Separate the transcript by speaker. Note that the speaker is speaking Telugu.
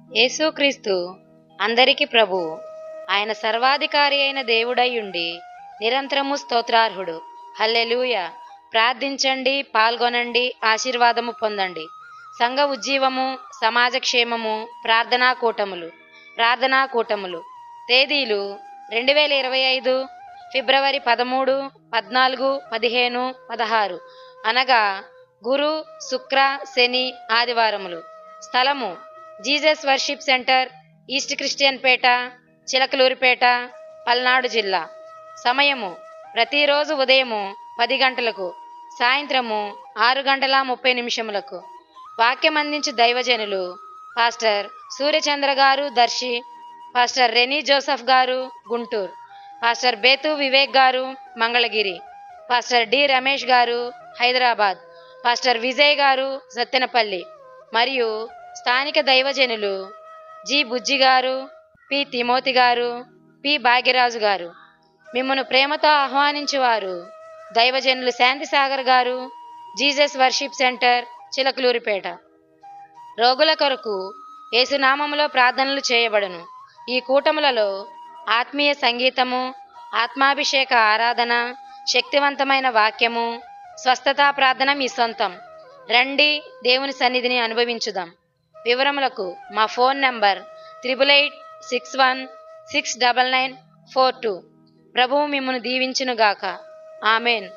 Speaker 1: యేసుక్రీస్తు అందరికి ప్రభువు. ఆయన సర్వాధికారి అయిన దేవుడై ఉండి నిరంతరము స్తోత్రార్హుడు. హల్లెలూయా. ప్రార్థించండి, పాల్గొనండి, ఆశీర్వాదము పొందండి. సంఘ ఉజ్జీవము, సమాజ క్షేమము, ప్రార్థనా కూటములు. తేదీలు 2025 ఫిబ్రవరి 13, 14, 15, 16 అనగా గురు, శుక్ర, శని, ఆదివారములు. స్థలము Jesus worship centre, east Christian Peta, Chilakaluripet, Palnadu జిల్లా. సమయము ప్రతిరోజు ఉదయము 10 గంటలకు, సాయంత్రము 6:30 వాక్యం అందించు దైవజనులు పాస్టర్ సూర్యచంద్ర గారు దర్శి, పాస్టర్ రెనీ జోసఫ్ గారు గుంటూరు, పాస్టర్ బేతు వివేక్ గారు మంగళగిరి, పాస్టర్ డి రమేష్ గారు హైదరాబాద్, పాస్టర్ విజయ్ గారు సత్తెనపల్లి మరియు స్థానిక దైవజనులు జి బుజ్జి గారు, పి తిమోతి గారు, పి భాగ్యరాజు గారు. మిమ్మను ప్రేమతో ఆహ్వానించువారు దైవజనులు శాంతిసాగర్ గారు, జీసస్ వర్షిప్ సెంటర్, చిలకలూరిపేట. రోగుల కొరకు యేసునామములో ప్రార్థనలు చేయబడును. ఈ కూటములలో ఆత్మీయ సంగీతము, ఆత్మాభిషేక ఆరాధన, శక్తివంతమైన వాక్యము, స్వస్థతా ప్రార్థన మీ సొంతం. రండి, దేవుని సన్నిధిని అనుభవించుదాం. వివరములకు మా ఫోన్ నంబర్ 8886169942. ప్రభువు మిమ్మును దీవించునుగాక. ఆమెన్.